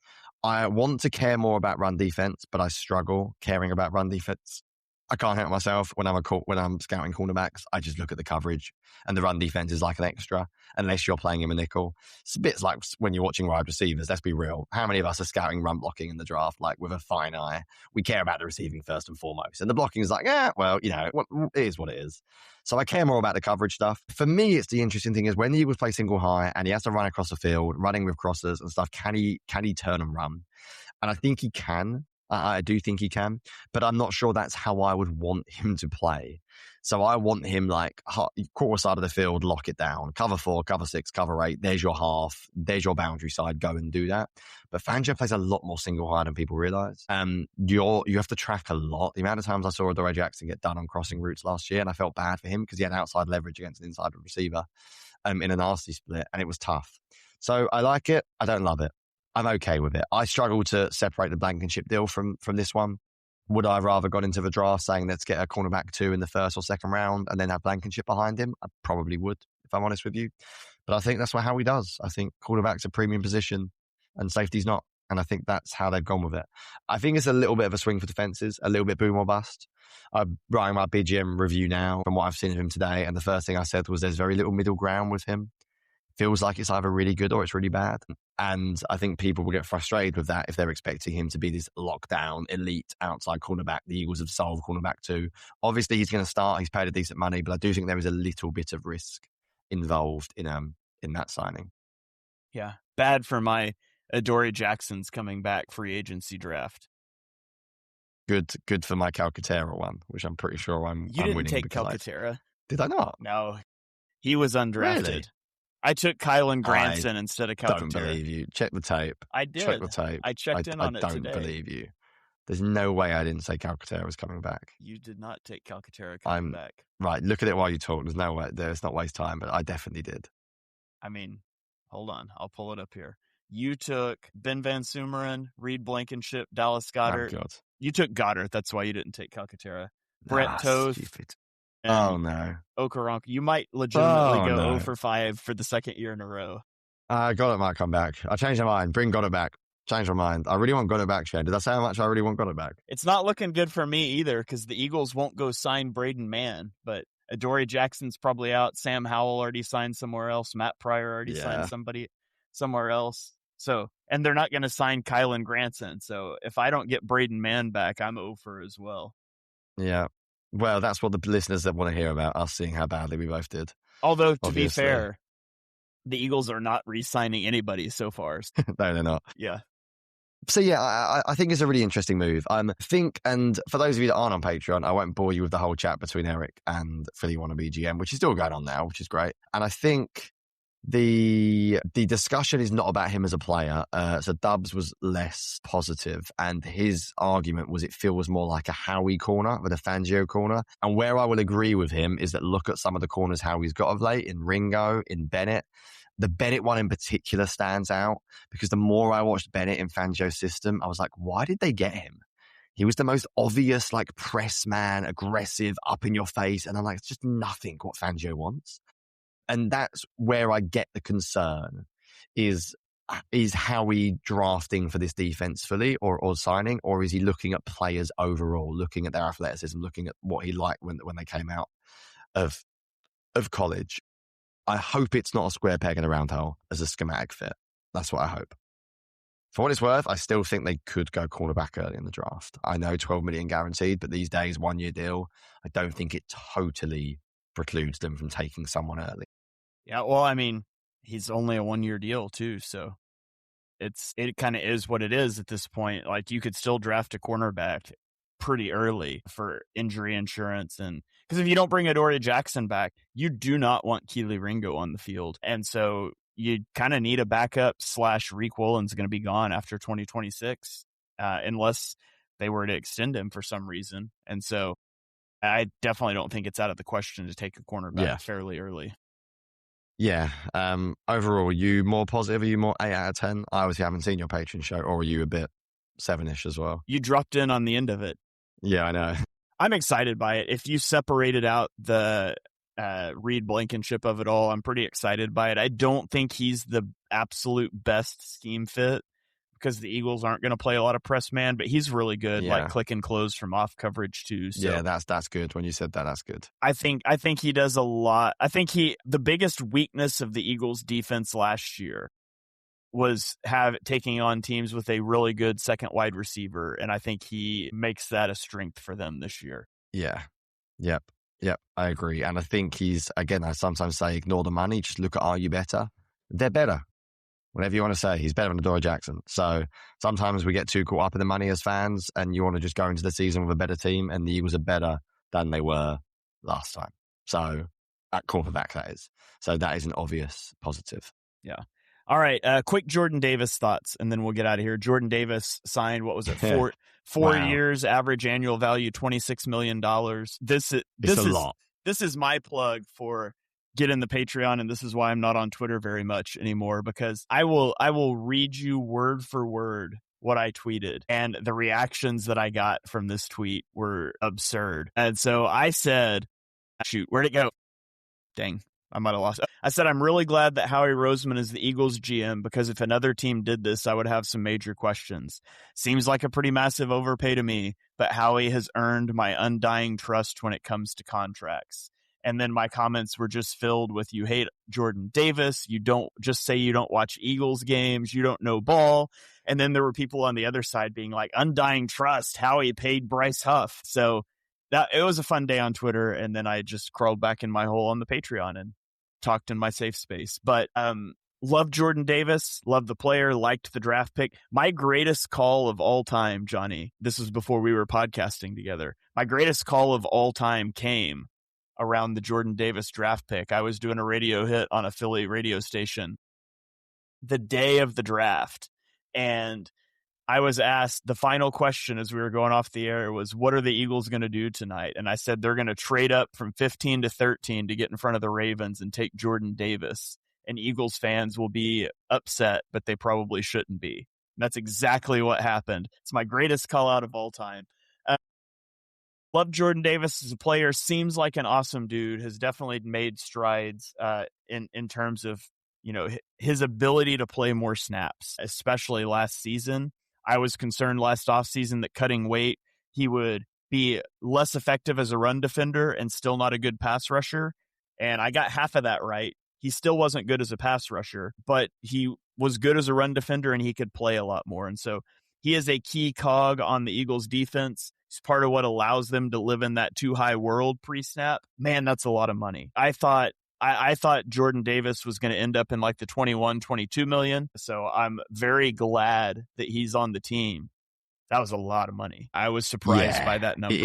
I want to care more about run defense, but I struggle caring about run defense. I can't help myself when I'm scouting cornerbacks. I just look at the coverage, and the run defense is like an extra unless you're playing him a nickel. It's a bit like when you're watching wide receivers. Let's be real. How many of us are scouting run blocking in the draft like with a fine eye? We care about the receiving first and foremost, and the blocking is like, well, it is what it is. So I care more about the coverage stuff. For me, it's the interesting thing is when the Eagles play single high and he has to run across the field, running with crossers and stuff. Can he turn and run? And I think he can. I do think he can, but I'm not sure that's how I would want him to play. So I want him like quarter side of the field, lock it down, cover 4, cover 6, cover 8. There's your half. There's your boundary side. Go and do that. But Fangio plays a lot more single high than people realize. You have to track a lot. The amount of times I saw Adoree Jackson get done on crossing routes last year, and I felt bad for him because he had outside leverage against an inside receiver in a nasty split, and it was tough. So I like it. I don't love it. I'm okay with it. I struggle to separate the Blankenship deal from this one. Would I rather gone into the draft saying let's get a cornerback 2 in the first or second round and then have Blankenship behind him? I probably would, if I'm honest with you. But I think that's how he does. I think cornerback's a premium position and safety's not. And I think that's how they've gone with it. I think it's a little bit of a swing for the fences, a little bit boom or bust. I'm writing my BGM review now from what I've seen of him today. And the first thing I said was there's very little middle ground with him. Feels like it's either really good or it's really bad. And I think people will get frustrated with that if they're expecting him to be this lockdown, elite outside cornerback. The Eagles have solved cornerback 2. Obviously, he's going to start. He's paid a decent money, but I do think there is a little bit of risk involved in that signing. Yeah. Bad for my Adoree Jackson's coming back free agency draft. Good for my Calcaterra one, which I'm pretty sure I'm winning. You didn't take Calcaterra. Did I not? No. He was undrafted. Really? I took Kylan Granson instead of Calcaterra. Don't believe you. Check the tape. I did. Check the tape. I checked in on it today. I don't believe you. There's no way I didn't say Calcaterra was coming back. You did not take Calcaterra coming back. Right, look at it while you talk. There's no way. It's not waste time, but I definitely did. I mean, hold on. I'll pull it up here. You took Ben Van Sumeren, Reed Blankenship, Dallas Goedert. Oh, God. You took Goddard. That's why you didn't take Calcaterra. Brett Toth. Stupid. Oh, no. Okoronkwo. You might legitimately go 0 for 5 for the second year in a row. Goddard might come back. I changed my mind. Bring Goddard back. Change my mind. I really want Goddard back, Shane. Did I say how much I really want Goddard back? It's not looking good for me either because the Eagles won't go sign Braden Mann, but Adoree Jackson's probably out. Sam Howell already signed somewhere else. Matt Pryor already signed somebody somewhere else. So, and they're not going to sign Kylan Granson. So if I don't get Braden Mann back, I'm over as well. Yeah. Well, that's what the listeners that want to hear about, us seeing how badly we both did. Although, to be fair, the Eagles are not re-signing anybody so far. No, they're not. Yeah. So, yeah, I think it's a really interesting move. And for those of you that aren't on Patreon, I won't bore you with the whole chat between Eric and Philly Wannabe GM, which is still going on now, which is great. And I think the discussion is not about him as a player. So Dubs was less positive, and his argument was it feels more like a Howie corner than a Fangio corner. And where I will agree with him is that look at some of the corners Howie's got of late in Ringo, in Bennett. The Bennett one in particular stands out because the more I watched Bennett in Fangio's system, I was like, why did they get him? He was the most obvious, like, press man, aggressive, up in your face. And I'm like, it's just nothing what Fangio wants. And that's where I get the concern is Howie drafting for this defense fully or signing, or is he looking at players overall, looking at their athleticism, looking at what he liked when they came out of college? I hope it's not a square peg in a round hole as a schematic fit. That's what I hope. For what it's worth, I still think they could go cornerback early in the draft. I know 12 million guaranteed, but these days, 1-year deal, I don't think it totally precludes them from taking someone early. Yeah, well, I mean, he's only a 1-year deal too, so it kind of is what it is at this point. Like, you could still draft a cornerback pretty early for injury insurance, and because if you don't bring Adoree Jackson back, you do not want Kelee Ringo on the field, and so you kind of need a backup / Reed Woolen's going to be gone after 2026, unless they were to extend him for some reason. And so I definitely don't think it's out of the question to take a cornerback fairly early. Yeah. Overall, are you more positive? Are you more 8 out of 10? I obviously haven't seen your Patreon show, or are you a bit 7-ish as well? You dropped in on the end of it. Yeah, I know. I'm excited by it. If you separated out the Reed Blankenship of it all, I'm pretty excited by it. I don't think he's the absolute best scheme fit because the Eagles aren't going to play a lot of press man, but he's really good, like click and close from off coverage too. So yeah, that's good. When you said that, that's good. I think he does a lot. I think the biggest weakness of the Eagles defense last year was taking on teams with a really good second wide receiver, and I think he makes that a strength for them this year. Yeah. Yep, I agree. And I think I sometimes say ignore the money, just look at are you better? They're better. Whatever you want to say, he's better than Adoree Jackson. So sometimes we get too caught up in the money as fans, and you want to just go into the season with a better team, and the Eagles are better than they were last time. So at cornerback, that is. So that is an obvious positive. Yeah. All right. Quick Jordan Davis thoughts, and then we'll get out of here. Jordan Davis signed, what was it, four years, average annual value, $26 million. This is a lot. This is my plug for get in the Patreon, and this is why I'm not on Twitter very much anymore, because I will read you word for word what I tweeted, and the reactions that I got from this tweet were absurd. And so I said, shoot, where'd it go? Dang. I might have lost it. I said, I'm really glad that Howie Roseman is the Eagles GM, because if another team did this, I would have some major questions. Seems like a pretty massive overpay to me, but Howie has earned my undying trust when it comes to contracts. And then my comments were just filled with, you hate Jordan Davis. You don't just say you don't watch Eagles games. You don't know ball. And then there were people on the other side being like, undying trust. Howie paid Bryce Huff. So it was a fun day on Twitter. And then I just crawled back in my hole on the Patreon and talked in my safe space. But love Jordan Davis, love the player, liked the draft pick. My greatest call of all time, Jonny, this was before we were podcasting together. My greatest call of all time came around the Jordan Davis draft pick. I was doing a radio hit on a Philly radio station the day of the draft, and I was asked, the final question as we were going off the air was, what are the Eagles going to do tonight? And I said, they're going to trade up from 15 to 13 to get in front of the Ravens and take Jordan Davis. And Eagles fans will be upset, but they probably shouldn't be. And that's exactly what happened. It's my greatest call out of all time. Love Jordan Davis as a player. Seems like an awesome dude. Has definitely made strides in terms of, his ability to play more snaps, especially last season. I was concerned last offseason that cutting weight, he would be less effective as a run defender and still not a good pass rusher. And I got half of that right. He still wasn't good as a pass rusher, but he was good as a run defender and he could play a lot more. And so he is a key cog on the Eagles defense. He's part of what allows them to live in that too high world pre-snap. Man, that's a lot of money. I thought Jordan Davis was going to end up in like the 21, 22 million. So I'm very glad that he's on the team. That was a lot of money. I was surprised by that number.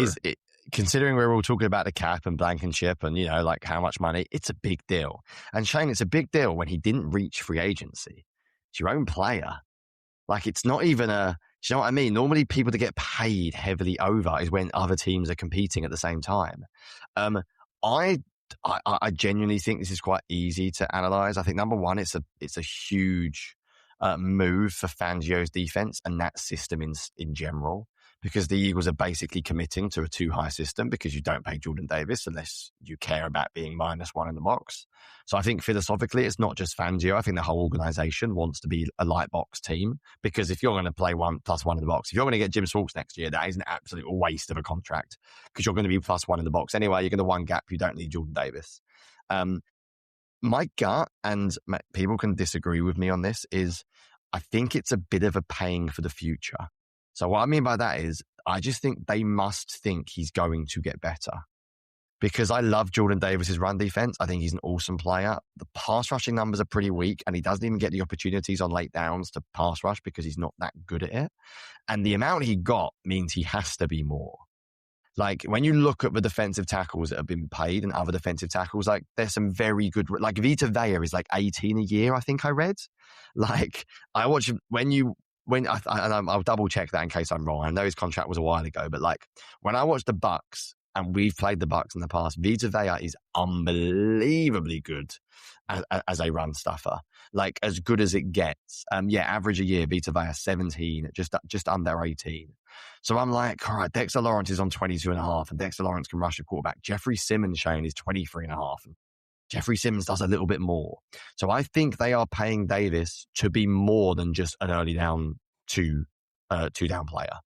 Considering we're all talking about the cap and Blankenship and, like how much money, it's a big deal. And Shane, it's a big deal when he didn't reach free agency. It's your own player. Like, it's not even you know what I mean? Normally people that get paid heavily over is when other teams are competing at the same time. I genuinely think this is quite easy to analyze. I think number one, it's a huge move for Fangio's defense and that system in general, because the Eagles are basically committing to a too high system because you don't pay Jordan Davis unless you care about being -1 in the box. So I think philosophically, it's not just Fangio. I think the whole organization wants to be a light box team, because if you're going to play 1+1 in the box, if you're going to get Jim Swartz next year, that is an absolute waste of a contract, because you're going to be +1 in the box anyway. You're going to one gap. You don't need Jordan Davis. My gut, and people can disagree with me on this, is I think it's a bit of a paying for the future. So what I mean by that is I just think they must think he's going to get better. Because I love Jordan Davis's run defense. I think he's an awesome player. The pass rushing numbers are pretty weak, and he doesn't even get the opportunities on late downs to pass rush because he's not that good at it. And the amount he got means he has to be more. Like, when you look at the defensive tackles that have been paid and other defensive tackles, like, there's some very good, like, Vita Vea is like 18 a year, I think I read. Like, I watch, I'll double check that in case I'm wrong. I know his contract was a while ago, but like, when I watch the Bucks, and we've played the Bucks in the past, Vita Vea is unbelievably good as a run stuffer. Like, as good as it gets. Average a year, Vita Vea 17, just under 18. So I'm like, all right, Dexter Lawrence is on 22.5, and Dexter Lawrence can rush a quarterback. Jeffrey Simmons, Shane, is 23.5. And Jeffrey Simmons does a little bit more. So I think they are paying Davis to be more than just an early down two down player,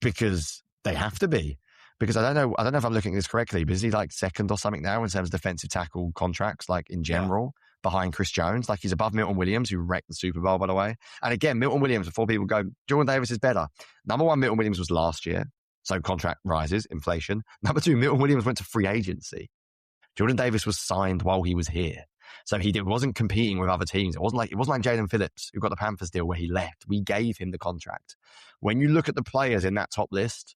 because they have to be. Because I don't know if I'm looking at this correctly, but is he like second or something now in terms of defensive tackle contracts, like in general, behind Chris Jones? Like, he's above Milton Williams, who wrecked the Super Bowl, by the way. And again, Milton Williams, before people go, Jordan Davis is better. Number one, Milton Williams was last year. So contract rises, inflation. Number two, Milton Williams went to free agency. Jordan Davis was signed while he was here. So he wasn't competing with other teams. It wasn't like Jaelan Phillips, who got the Panthers deal where he left. We gave him the contract. When you look at the players in that top list,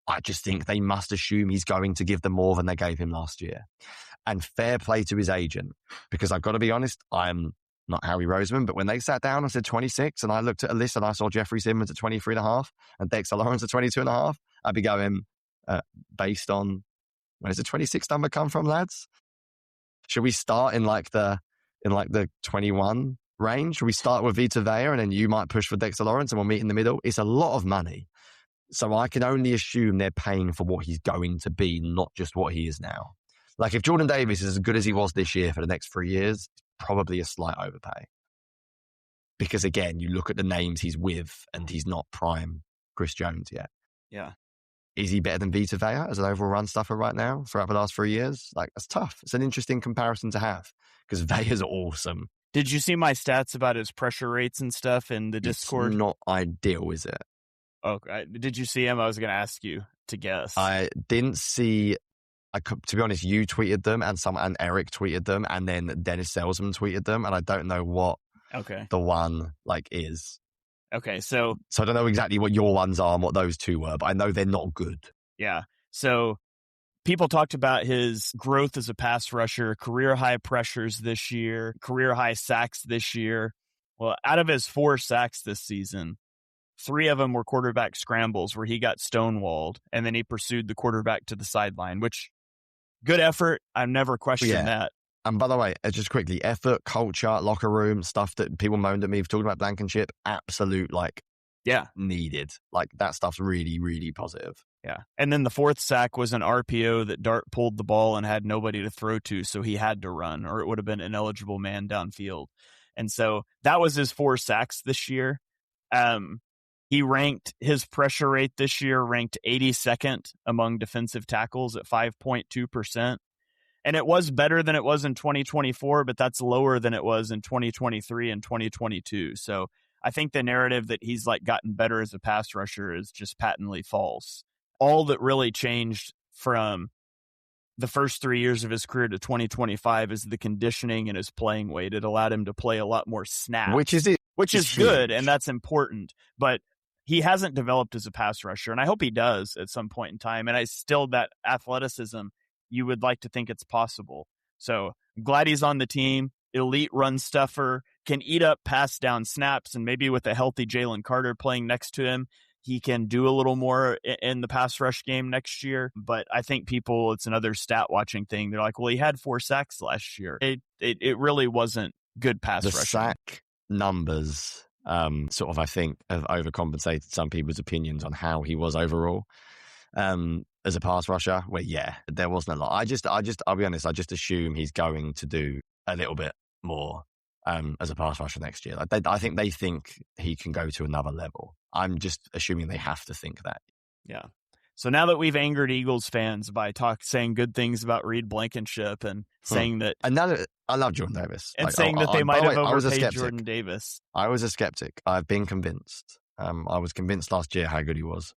I just think they must assume he's going to give them more than they gave him last year. And fair play to his agent, because I've got to be honest, I'm not Howie Roseman, but when they sat down and said 26, and I looked at a list and I saw Jeffrey Simmons at 23.5 and Dexter Lawrence at 22.5, I'd be going, based on, where does the 26 number come from, lads? Should we start in like the 21 range? Should we start with Vita Vea and then you might push for Dexter Lawrence and we'll meet in the middle? It's a lot of money. So I can only assume they're paying for what he's going to be, not just what he is now. Like, if Jordan Davis is as good as he was this year for the next 3 years, probably a slight overpay. Because again, you look at the names he's with and he's not prime Chris Jones yet. Yeah. Is he better than Vita Vea as an overall run stuffer right now throughout the last 3 years? Like, that's tough. It's an interesting comparison to have, because Vea's awesome. Did you see my stats about his pressure rates and stuff in the Discord? It's not ideal, is it? Okay. Did you see him? I was going to ask you to guess. I didn't see. To be honest, you tweeted them and Eric tweeted them, and then Dennis Salzman tweeted them, and I don't know what the one like is. Okay, so I don't know exactly what your ones are and what those two were, but I know they're not good. Yeah. So people talked about his growth as a pass rusher, career high pressures this year, career high sacks this year. Well, out of his 4 sacks this season, 3 of them were quarterback scrambles where he got stonewalled and then he pursued the quarterback to the sideline, which good effort. I've never questioned that. And by the way, just quickly, effort, culture, locker room, stuff that people moaned at me for talking about Blankenship, absolute, needed. Like, that stuff's really, really positive. Yeah. And then the 4th sack was an RPO that Dart pulled the ball and had nobody to throw to, so he had to run, or it would have been an ineligible man downfield. And so that was his 4 sacks this year. He ranked his pressure rate this year, ranked 82nd among defensive tackles at 5.2%. And it was better than it was in 2024, but that's lower than it was in 2023 and 2022. So I think the narrative that he's gotten better as a pass rusher is just patently false. All that really changed from the first 3 years of his career to 2025 is the conditioning and his playing weight. It allowed him to play a lot more snaps, which is good, and that's important. But he hasn't developed as a pass rusher, and I hope he does at some point in time. And that athleticism, you would like to think it's possible. So I'm glad he's on the team. Elite run stuffer, can eat up pass down snaps, and maybe with a healthy Jalen Carter playing next to him, he can do a little more in the pass rush game next year. But I think it's another stat watching thing. They're like, well, he had 4 sacks last year. It really wasn't good pass rushing. The sack numbers I think have overcompensated some people's opinions on how he was overall as a pass rusher, where there wasn't a lot. I'll be honest, I just assume he's going to do a little bit more as a pass rusher next year. I think they think he can go to another level. I'm just assuming they have to think that. Yeah. So now that we've angered Eagles fans by saying good things about Reed Blankenship and saying that, and now I love Jordan Davis, and saying that they might have overpaid Jordan Davis. I was a skeptic. I've been convinced. I was convinced last year how good he was.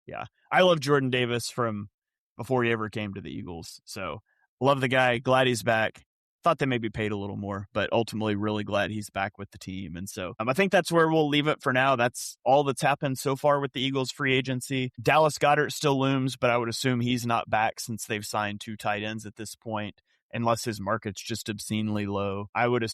Yeah, I love Jordan Davis from before he ever came to the Eagles. So love the guy. Glad he's back. Thought they maybe paid a little more, but ultimately really glad he's back with the team. And so I think that's where we'll leave it for now. That's all that's happened so far with the Eagles free agency. Dallas Goedert still looms, but I would assume he's not back since they've signed 2 tight ends at this point, unless his market's just obscenely low. I would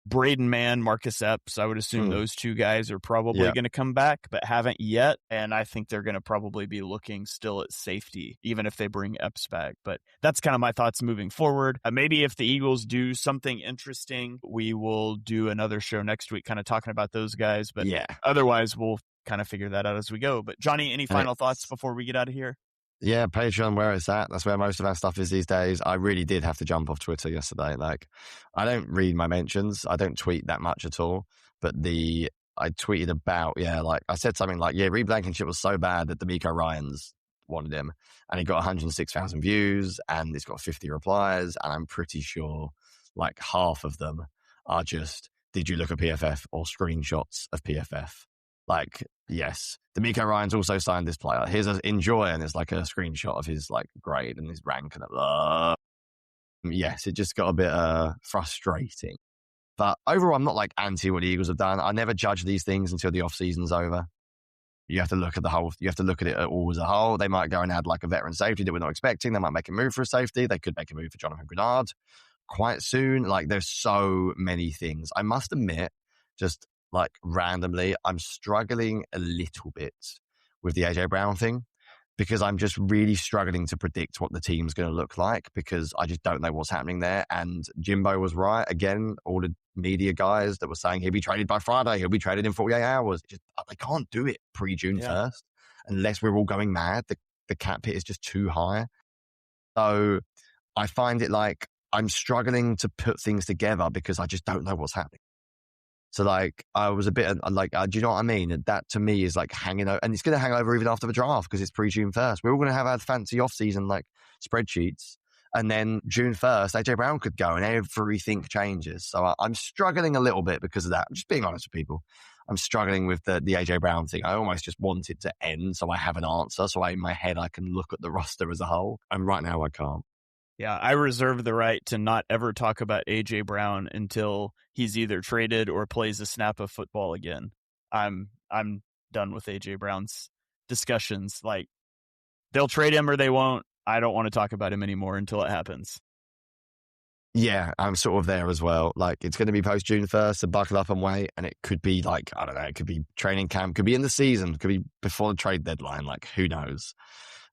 Braden Mann, Marcus Epps, I would assume those 2 guys are probably going to come back, but haven't yet. And I think they're going to probably be looking still at safety, even if they bring Epps back. But that's kind of my thoughts moving forward. Maybe if the Eagles do something interesting, we will do another show next week kind of talking about those guys. But otherwise, we'll kind of figure that out as we go. But Jonny, any final thoughts before we get out of here? Yeah, Patreon, where it's at. That's where most of our stuff is these days. I really did have to jump off Twitter yesterday. Like, I don't read my mentions. I don't tweet that much at all. But I tweeted about, like I said something like, Reed Blankenship was so bad that D'Amico Ryans wanted him. And he got 106,000 views and it's got 50 replies. And I'm pretty sure like half of them are just, did you look at PFF or screenshots of PFF? Like, yes, D'Amico Ryans also signed this player. Here's enjoy, and it's like a screenshot of his like grade and his rank, and yes, it just got a bit frustrating. But overall, I'm not like anti what the Eagles have done. I never judge these things until the off season's over. You have to look at the whole. You have to look at it all as a whole. They might go and add like a veteran safety that we're not expecting. They might make a move for a safety. They could make a move for Jonathan Grenard quite soon. Like, there's so many things. I must admit, just like randomly, I'm struggling a little bit with the AJ Brown thing because I'm just really struggling to predict what the team's going to look like because I just don't know what's happening there. And Jimbo was right. Again, all the media guys that were saying he'll be traded by Friday, he'll be traded in 48 hours. They can't do it pre-June 1st unless we're all going mad. The cap hit is just too high. So I find it like I'm struggling to put things together because I just don't know what's happening. So, like, I was a bit like, do you know what I mean? That to me is like hanging over, and it's going to hang over even after the draft because it's pre-June 1st. We're all going to have our fancy off-season like spreadsheets, and then June 1st, AJ Brown could go, and everything changes. So I'm struggling a little bit because of that. I'm just being honest with people. I'm struggling with the AJ Brown thing. I almost just want it to end so I have an answer. So in my head I can look at the roster as a whole, and right now I can't. Yeah, I reserve the right to not ever talk about A.J. Brown until he's either traded or plays a snap of football again. I'm done with A.J. Brown's discussions. Like, they'll trade him or they won't. I don't want to talk about him anymore until it happens. Yeah, I'm sort of there as well. Like, it's going to be post June 1st, so buckle up and wait. And it could be like, I don't know, it could be training camp, could be in the season, could be before the trade deadline. Like, who knows?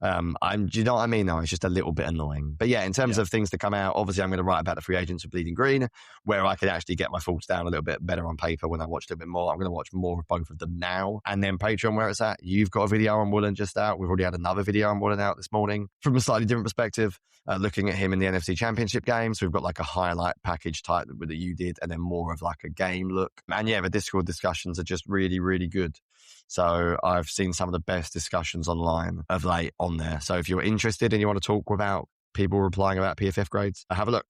Do you know what I mean? Though it's just a little bit annoying. But yeah, in terms of things to come out, obviously I'm going to write about the free agents of Bleeding Green, where I can actually get my thoughts down a little bit better on paper when I watch a little bit more. I'm going to watch more of both of them now. And then Patreon, where it's at, you've got a video on Woolen just out. We've already had another video on Woolen out this morning from a slightly different perspective, looking at him in the NFC Championship game. So we've got like a highlight package type that you did, and then more of like a game look. And yeah, the Discord discussions are just really, really good. So I've seen some of the best discussions online of late on there. So if you're interested and you want to talk about people replying about PFF grades, have a look.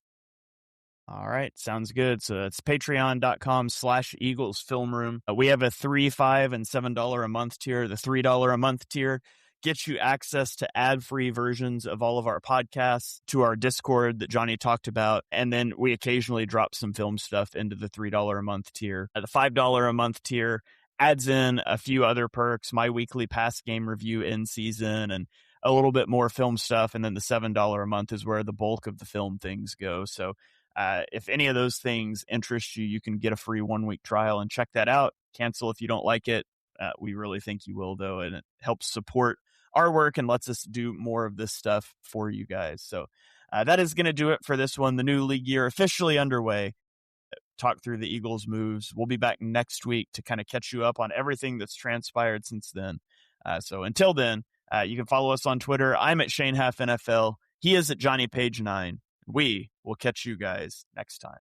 All right. Sounds good. So it's patreon.com/Eagles Film Room. We have a $3, $5, and $7 a month tier. The $3 a month tier gets you access to ad-free versions of all of our podcasts, to our Discord that Jonny talked about, and then we occasionally drop some film stuff into the $3 a month tier. The $5 a month tier adds in a few other perks, my weekly past game review in season, and a little bit more film stuff. And then the $7 a month is where the bulk of the film things go. So if any of those things interest you, you can get a free 1-week trial and check that out. Cancel if you don't like it. We really think you will, though, and it helps support our work and lets us do more of this stuff for you guys. So that is going to do it for this one. The new league year officially underway. Talk through the Eagles moves. We'll be back next week to kind of catch you up on everything that's transpired since then. So until then, you can follow us on Twitter. I'm at Shane Half NFL. He is at Johnny Page 9. We will catch you guys next time.